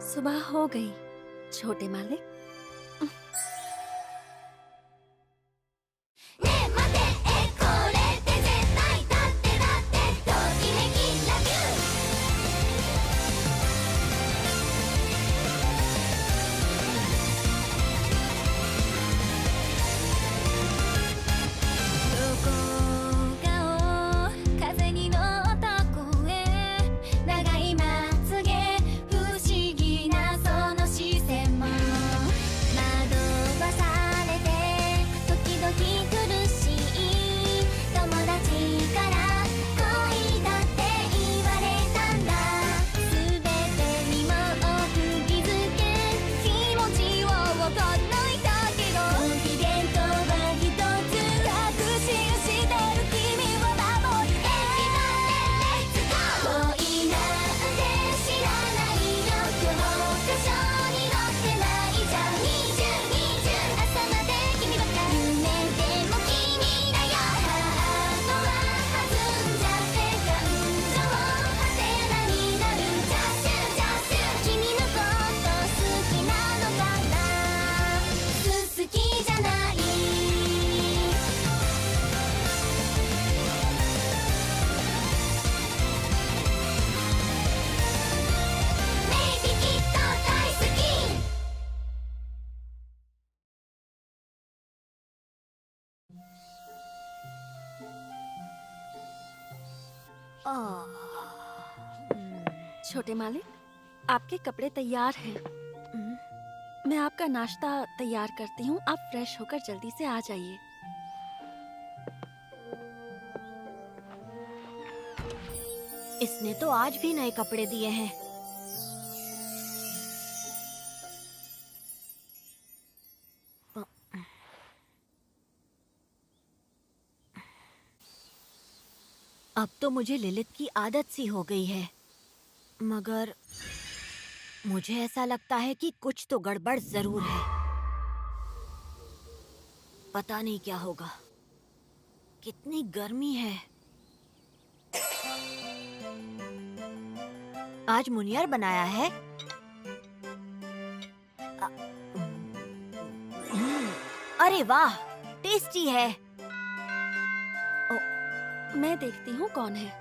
सुबह हो गई छोटे मालिक। छोटे मालिक, आपके कपड़े तैयार हैं। मैं आपका नाश्ता तैयार करती हूँ, आप फ्रेश होकर जल्दी से आ जाइए। इसने तो आज भी नए कपड़े दिए हैं। अब तो मुझे लिलित की आदत सी हो गई है, मगर मुझे ऐसा लगता है कि कुछ तो गड़बड़ जरूर है। पता नहीं क्या होगा। कितनी गर्मी है। आज मुनियर बनाया है। अरे वाह, टेस्टी है। मैं देखती हूँ कौन है।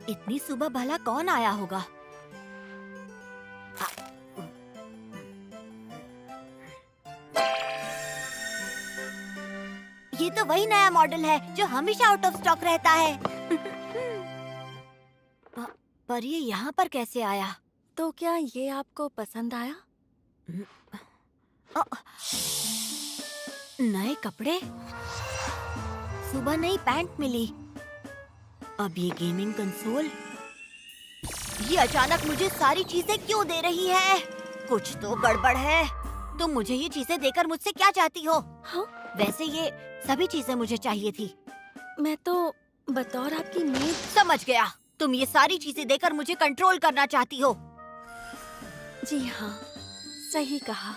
इतनी सुबह भला कौन आया होगा? ये तो वही नया मॉडल है जो हमेशा आउट ऑफ स्टॉक रहता है। पर ये यहाँ पर कैसे आया? तो क्या ये आपको पसंद आया? नए कपड़े, सुबह नई पैंट मिली, अब ये गेमिंग कंसोल। ये अचानक मुझे सारी चीजें क्यों दे रही है? कुछ तो गड़बड़ है। तुम मुझे ये चीजें देकर मुझसे क्या चाहती हो? हाँ? वैसे ये सभी चीजें मुझे चाहिए थी। मैं तो बतौर आपकी मेड। समझ गया, तुम ये सारी चीजें देकर मुझे कंट्रोल करना चाहती हो। जी हाँ, सही कहा।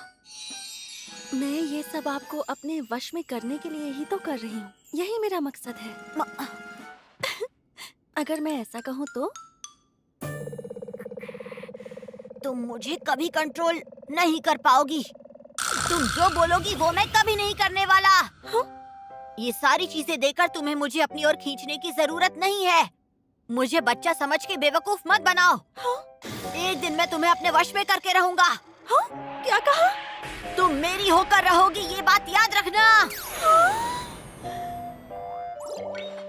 मैं ये सब आपको अपने वश में करने के लिए ही तो कर रही हूँ। यही मेरा मकसद है। अगर मैं ऐसा कहूँ तो? तुम मुझे कभी कंट्रोल नहीं कर पाओगी। तुम जो बोलोगी वो मैं कभी नहीं करने वाला। हाँ? ये सारी चीजें देकर तुम्हें मुझे अपनी ओर खींचने की जरूरत नहीं है। मुझे बच्चा समझ के बेवकूफ मत बनाओ। हाँ? एक दिन मैं तुम्हें अपने वश में करके रहूंगा। हाँ? क्या कहा? तुम मेरी होकर रहोगी, ये बात याद रखना। हाँ?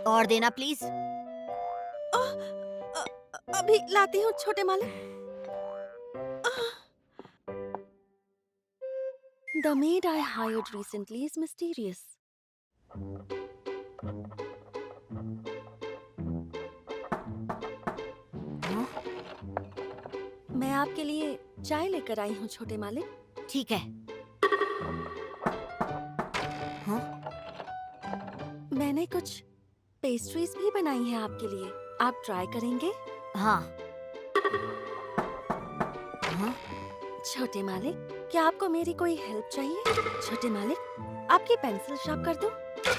और देना प्लीज। अभी लाती हूँ छोटे मालिक। The maid I hired recently is mysterious. मैं आपके लिए चाय लेकर आई हूँ छोटे मालिक। ठीक है। हाँ? मैंने कुछ पेस्ट्रीज भी बनाई हैं आपके लिए, आप ट्राई करेंगे? हाँ। हाँ? छोटे मालिक, क्या आपको मेरी कोई हेल्प चाहिए? छोटे मालिक, आपकी पेंसिल शार्प कर दूं?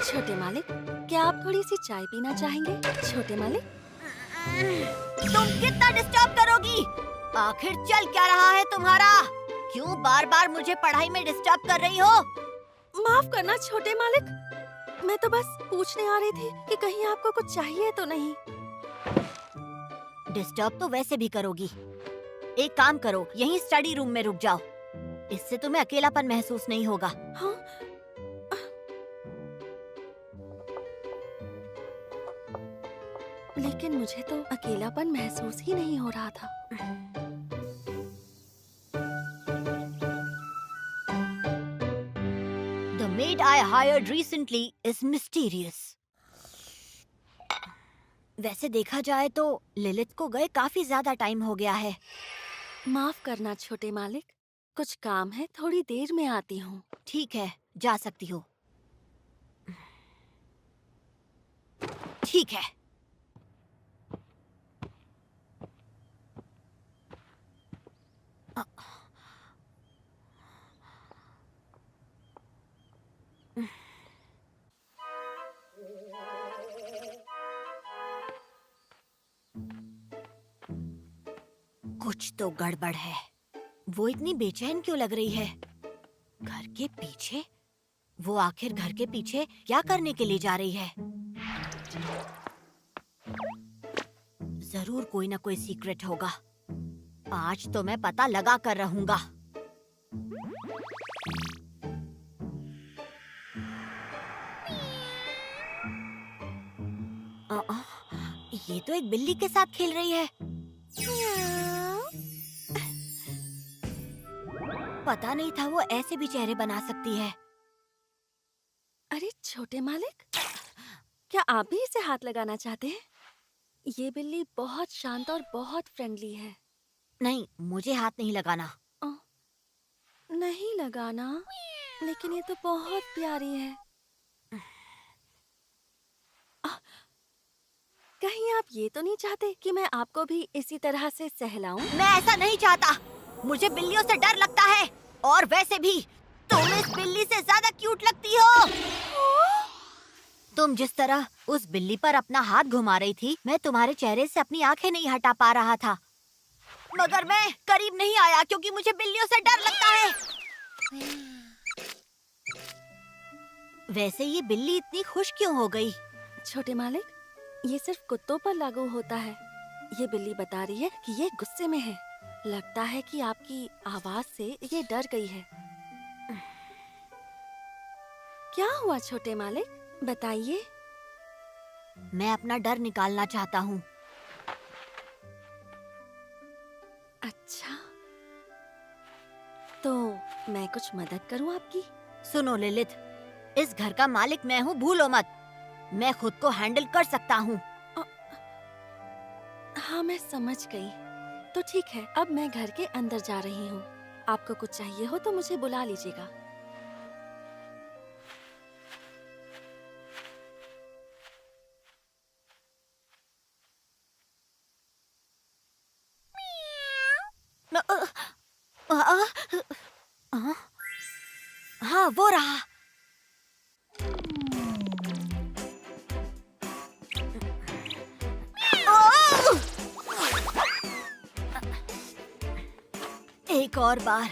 छोटे मालिक, क्या आप थोड़ी सी चाय पीना चाहेंगे? छोटे मालिक, तुम कितना डिस्टर्ब करोगी? आखिर चल क्या रहा है तुम्हारा? क्यों बार बार मुझे पढ़ाई में डिस्टर्ब कर रही हो? माफ करना छोटे मालिक, मैं तो बस पूछने आ रही थी कि कहीं आपको कुछ चाहिए तो नहीं। डिस्टर्ब तो वैसे भी करोगी। एक काम करो, यहीं स्टडी रूम में रुक जाओ। इससे तुम्हें अकेलापन महसूस नहीं होगा। हाँ? लेकिन मुझे तो अकेलापन महसूस ही नहीं हो रहा था। The maid I hired recently is mysterious. वैसे देखा जाए तो लिलित को गए काफी ज्यादा टाइम हो गया है। माफ करना छोटे मालिक, कुछ काम है, थोड़ी देर में आती हूँ। ठीक है, जा सकती हो। ठीक है। कुछ तो गड़बड़ है। वो इतनी बेचैन क्यों लग रही है? घर के पीछे? वो आखिर घर के पीछे क्या करने के लिए जा रही है? जरूर कोई ना कोई सीक्रेट होगा। आज तो मैं पता लगा कर रहूंगा। ये तो एक बिल्ली के साथ खेल रही है। पता नहीं था वो ऐसे भी चेहरे बना सकती है। अरे छोटे मालिक, क्या आप भी इसे हाथ लगाना चाहते हैं? ये बिल्ली बहुत शांत और बहुत फ्रेंडली है। नहीं, मुझे हाथ नहीं लगाना। नहीं लगाना? लेकिन ये तो बहुत प्यारी है। कहीं आप ये तो नहीं चाहते कि मैं आपको भी इसी तरह से सहलाऊं? मैं ऐसा नहीं चाहता। मुझे बिल्लियों से डर लगता है। और वैसे भी तुम इस बिल्ली से ज्यादा क्यूट लगती हो। तुम जिस तरह उस बिल्ली पर अपना हाथ घुमा रही थी, मैं तुम्हारे चेहरे से अपनी आंखें नहीं हटा पा रहा था। मगर मैं करीब नहीं आया क्योंकि मुझे बिल्लियों से डर लगता है। वैसे ये बिल्ली इतनी खुश क्यों हो गई? छोटे मालिक, ये सिर्फ कुत्तों पर लागू होता है। ये बिल्ली बता रही है कि ये गुस्से में है। लगता है कि आपकी आवाज से ये डर गई है। क्या हुआ छोटे मालिक, बताइए। मैं अपना डर निकालना चाहता हूँ। अच्छा, तो मैं कुछ मदद करूँ आपकी? सुनो लिलित, इस घर का मालिक मैं हूँ, भूलो मत। मैं खुद को हैंडल कर सकता हूँ। हाँ, मैं समझ गई। तो ठीक है, अब मैं घर के अंदर जा रही हूँ। आपको कुछ चाहिए हो तो मुझे बुला लीजिएगा। हाँ, वो रहा। एक और बार।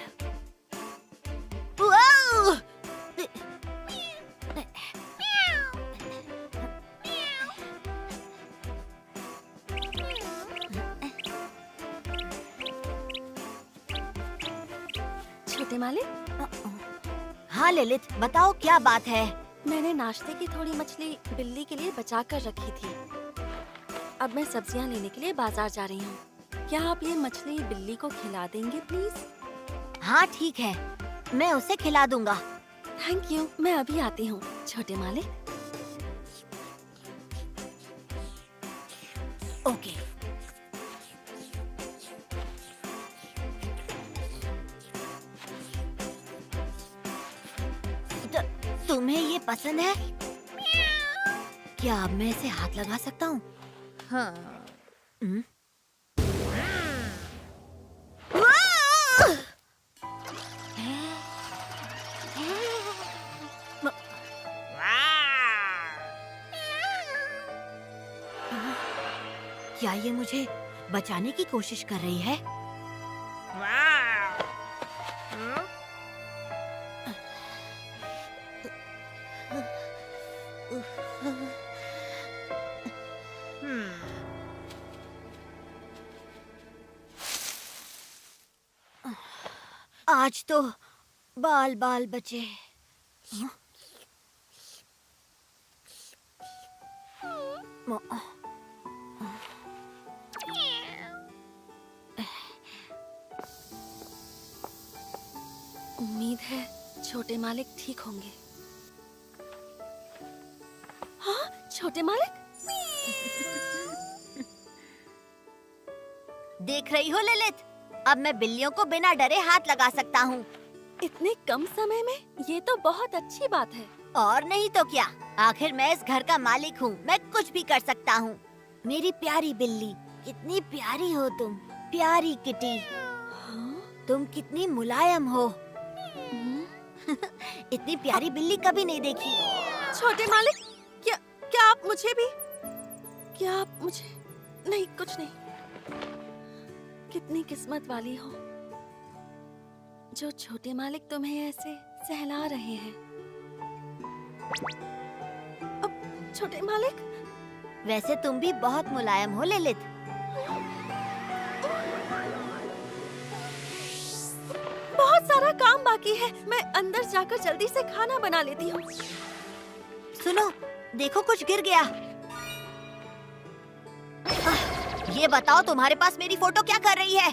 छोटे मालिक, हाँ लिलित, बताओ क्या बात है? मैंने नाश्ते की थोड़ी मछली बिल्ली के लिए बचा कर रखी थी। अब मैं सब्जियां लेने के लिए बाजार जा रही हूँ। क्या आप ये मछली बिल्ली को खिला देंगे प्लीज? हाँ ठीक है, मैं उसे खिला दूंगा। थैंक यू, मैं अभी आती हूँ। छोटे मालिक। ओके। तुम्हें ये पसंद है? क्या अब मैं इसे हाथ लगा सकता हूँ? हाँ। हम्म? क्या ये मुझे बचाने की कोशिश कर रही है? आज तो बाल बाल बचे। उम्मीद है छोटे मालिक ठीक होंगे। हाँ, छोटे मालिक। देख रही हो ललित, अब मैं बिल्लियों को बिना डरे हाथ लगा सकता हूँ। इतने कम समय में ये तो बहुत अच्छी बात है। और नहीं तो क्या, आखिर मैं इस घर का मालिक हूँ, मैं कुछ भी कर सकता हूँ। मेरी प्यारी बिल्ली, कितनी प्यारी हो तुम, प्यारी किटी। हाँ? तुम कितनी मुलायम हो। हम्म, इतनी प्यारी बिल्ली कभी नहीं देखी। छोटे मालिक, क्या क्या आप मुझे भी? क्या आप मुझे? नहीं, कुछ नहीं। कितनी किस्मत वाली हो जो छोटे मालिक तुम्हें ऐसे सहला रहे हैं। अब छोटे मालिक, वैसे तुम भी बहुत मुलायम हो ललित। बहुत सारा काम बाकी है। मैं अंदर जाकर जल्दी से खाना बना लेती हूँ। सुनो, देखो कुछ गिर गया। ये बताओ तुम्हारे पास मेरी फोटो क्या कर रही है?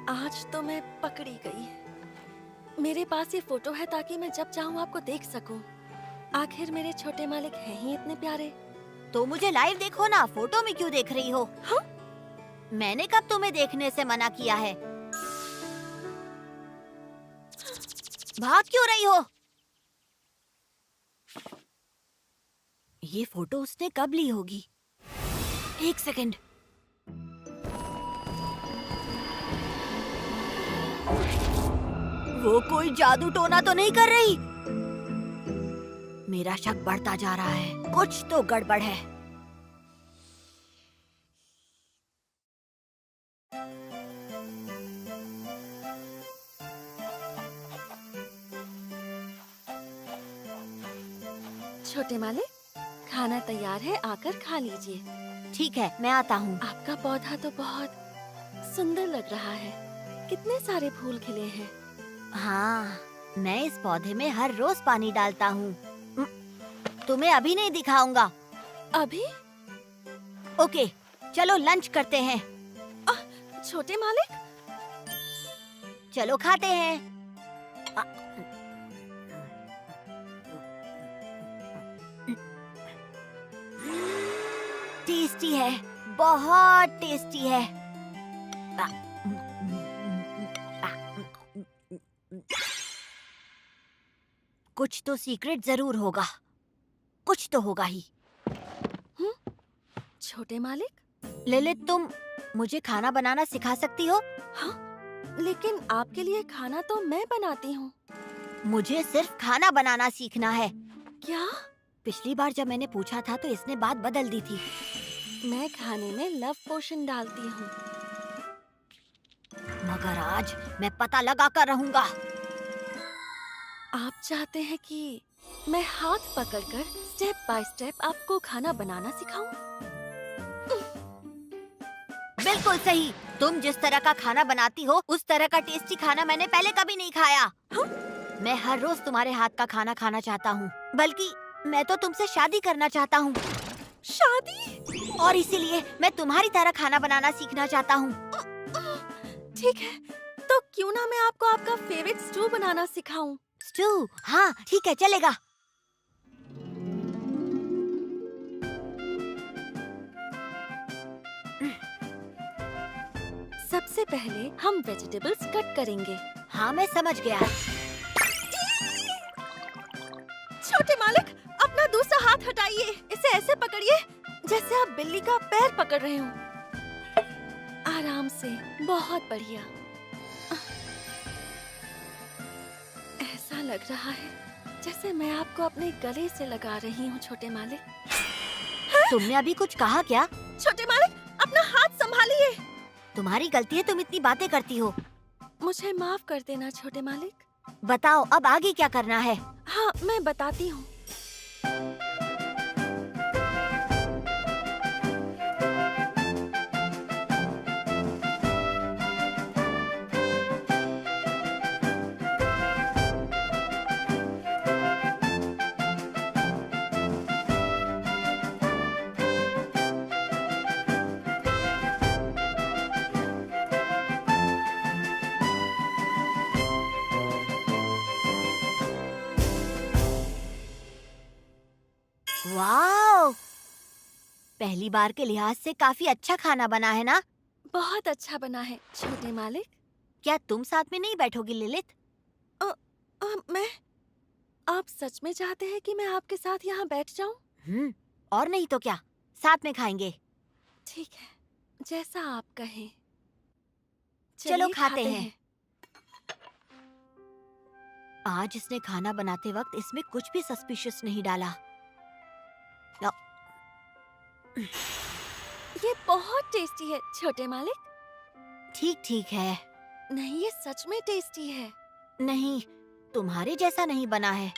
आज तो मैं पकड़ी गई। मेरे पास ये फोटो है ताकि मैं जब चाहूँ आपको देख सकूं। आखिर मेरे छोटे मालिक हैं ही इतने प्यारे। तो मुझे लाइव देखो ना, फोटो में क्यों देख रही हो? हाँ? मैंने कब तुम्हें देखने से मना किया है? भाग क्यों रही हो? ये फोटो उसने कब ली होगी? एक सेकंड। वो कोई जादू टोना तो नहीं कर रही? मेरा शक बढ़ता जा रहा है, कुछ तो गड़बड़ है। छोटे मालिक, खाना तैयार है, आकर खा लीजिए। ठीक है, मैं आता हूँ। आपका पौधा तो बहुत सुंदर लग रहा है। कितने सारे फूल खिले हैं। हाँ, मैं इस पौधे में हर रोज पानी डालता हूँ। तुम्हें अभी नहीं दिखाऊंगा। अभी? ओके, चलो लंच करते हैं। छोटे मालिक, चलो खाते हैं। आ, टेस्टी है, बहुत टेस्टी है। कुछ तो सीक्रेट जरूर होगा, कुछ तो होगा ही। छोटे मालिक। ललित, तुम मुझे खाना बनाना सिखा सकती हो? हाँ, लेकिन आपके लिए खाना तो मैं बनाती हूँ। मुझे सिर्फ खाना बनाना सीखना है। क्या? पिछली बार जब मैंने पूछा था तो इसने बात बदल दी थी। मैं खाने में लव पोशन डालती हूँ। मगर आज मैं पता लगा कर रहूंगा। आप चाहते हैं कि मैं हाथ पकड़कर स्टेप बाय स्टेप आपको खाना बनाना सिखाऊं? बिल्कुल सही। तुम जिस तरह का खाना बनाती हो, उस तरह का टेस्टी खाना मैंने पहले कभी नहीं खाया। मैं हर रोज तुम्हारे हाथ का खाना खाना चाहता हूँ। बल्कि मैं तो तुमसे शादी करना चाहता हूँ। शादी? और इसीलिए मैं तुम्हारी तरह खाना बनाना सीखना चाहता हूँ। ठीक है, तो क्यों ना मैं आपको आपका फेवरेट स्टू बनाना सिखाऊं? स्टू? हाँ, ठीक है, चलेगा। सबसे पहले हम वेजिटेबल्स कट करेंगे। हाँ, मैं समझ गया। छोटे मालिक, अपना दूसरा हाथ हटाइए। इसे ऐसे पकड़िए जैसे आप बिल्ली का पैर पकड़ रहे हो। आराम से, बहुत बढ़िया। ऐसा लग रहा है जैसे मैं आपको अपने गले से लगा रही हूँ, छोटे मालिक। तुमने अभी कुछ कहा क्या? छोटे मालिक, अपना हाथ संभालिए। तुम्हारी गलती है, तुम इतनी बातें करती हो। मुझे माफ कर देना छोटे मालिक। बताओ अब आगे क्या करना है? हाँ, मैं बताती हूँ। वाओ! पहली बार के लिहाज से काफी अच्छा खाना बना है ना? बहुत अच्छा बना है छोटे मालिक। क्या तुम साथ में नहीं बैठोगी लिलित? मैं आप सच में चाहते हैं कि मैं आपके साथ यहाँ बैठ जाऊँ? और नहीं तो क्या, साथ में खाएंगे। ठीक है, जैसा आप कहें। चलो चलिए खाते हैं। आज इसने खाना बनाते वक्त इसमें कुछ भी सस्पिशियस नहीं डाला। ये बहुत टेस्टी है छोटे मालिक। ठीक ठीक है। नहीं, ये सच में टेस्टी है। नहीं, तुम्हारे जैसा नहीं बना है।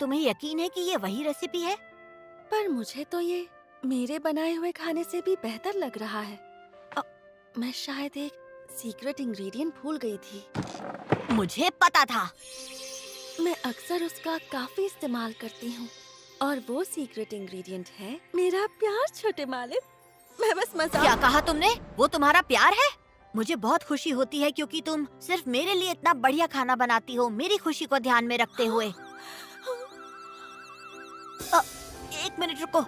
तुम्हें यकीन है कि ये वही रेसिपी है? पर मुझे तो ये मेरे बनाए हुए खाने से भी बेहतर लग रहा है। मैं शायद एक सीक्रेट इंग्रेडिएंट भूल गई थी। मुझे पता था। मैं अक्सर उसका काफी इस्तेमाल करती हूँ और वो सीक्रेट इंग्रेडिएंट है मेरा प्यार छोटे मालिक। मैं बस मजाक। क्या कहा तुमने? वो तुम्हारा प्यार है? मुझे बहुत खुशी होती है क्योंकि तुम सिर्फ मेरे लिए इतना बढ़िया खाना बनाती हो, मेरी खुशी को ध्यान में रखते हुए। एक मिनट रुको,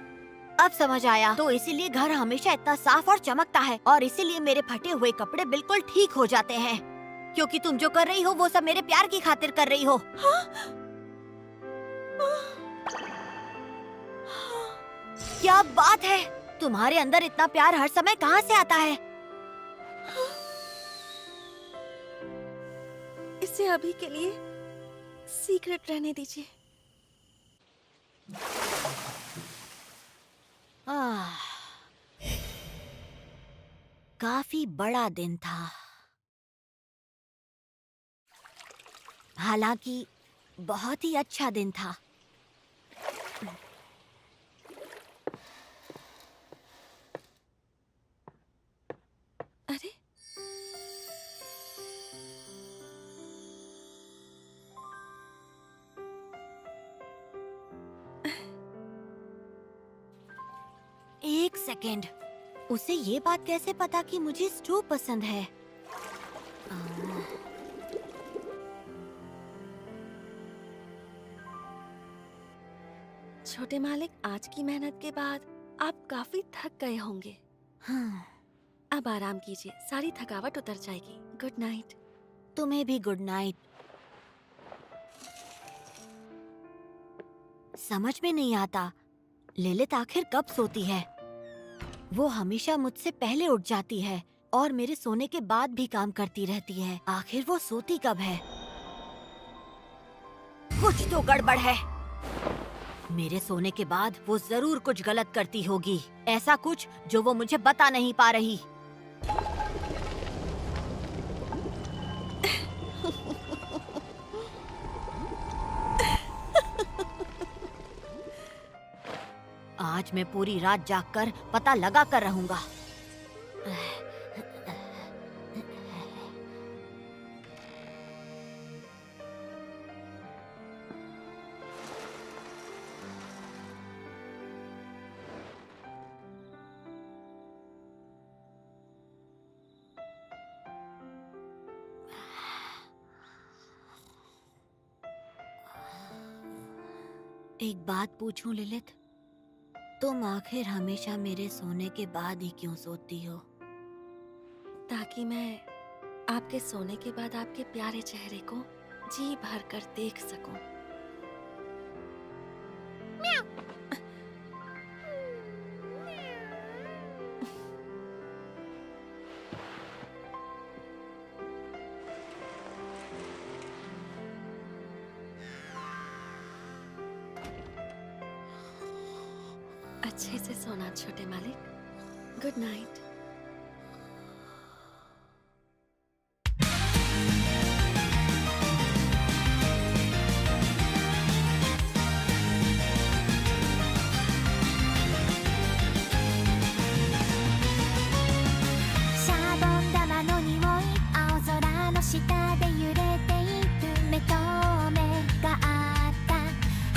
अब समझ आया। तो इसीलिए घर हमेशा इतना साफ और चमकता है और इसीलिए मेरे फटे हुए कपड़े बिल्कुल ठीक हो जाते हैं, क्योंकि तुम जो कर रही हो वो सब मेरे प्यार की खातिर कर रही हो। क्या बात है! तुम्हारे अंदर इतना प्यार हर समय कहाँ से आता है? इसे अभी के लिए सीक्रेट रहने दीजिए। काफी बड़ा दिन था। हालांकि बहुत ही अच्छा दिन था। अरे, एक सेकेंड, उसे ये बात कैसे पता कि मुझे स्टू पसंद है? छोटे मालिक, आज की मेहनत के बाद आप काफी थक गए होंगे। हाँ, अब आराम कीजिए, सारी थकावट उतर जाएगी। Good night. तुम्हें भी गुड नाइट। समझ में नहीं आता लिलित आखिर कब सोती है। वो हमेशा मुझसे पहले उठ जाती है और मेरे सोने के बाद भी काम करती रहती है। आखिर वो सोती कब है? कुछ तो गड़बड़ है। मेरे सोने के बाद वो जरूर कुछ गलत करती होगी, ऐसा कुछ जो वो मुझे बता नहीं पा रही। आज मैं पूरी रात जागकर पता लगा कर रहूंगा। एक बात पूछूं लिलित, तुम आखिर हमेशा मेरे सोने के बाद ही क्यों सोती हो? ताकि मैं आपके सोने के बाद आपके प्यारे चेहरे को जी भर कर देख सकूं। अच्छे से सोना छोटे मालिक। गुड नाइट।シャボン玉の匂い、青空の下で揺れている目と目があった。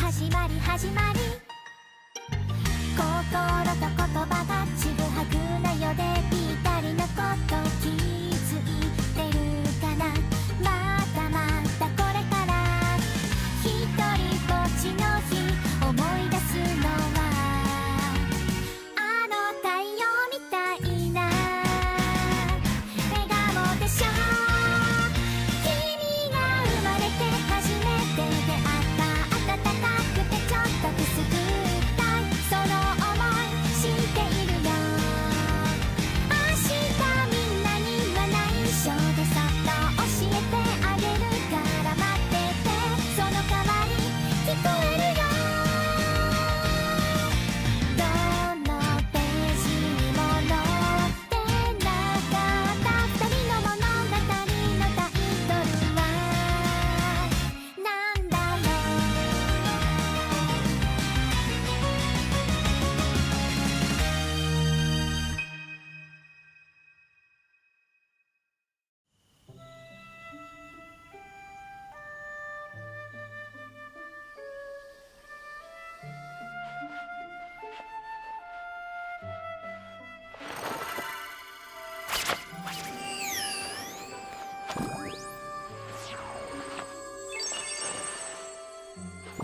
始まり始まり、心と言葉がちぐはぐなよでぴったりのこと気づいてるかな。まだまだこれから一人ぼっちの日思い出すのはあの太陽みたいな笑顔でしょ。君が生まれて初めて出会った暖かくてちょっとくすぐったいその想い知っているよ。明日みんなには内緒でそっと教えてあげるから待ってて。その代わり聞こえるよ。どのページにも載ってなかった二人の物語のタイトルはなんだろ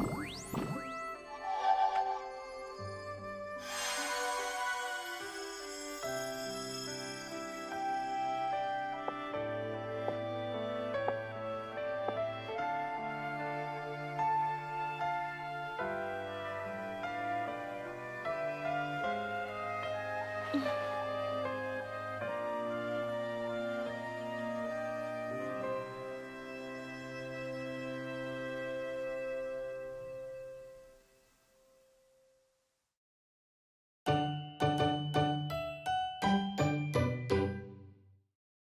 う。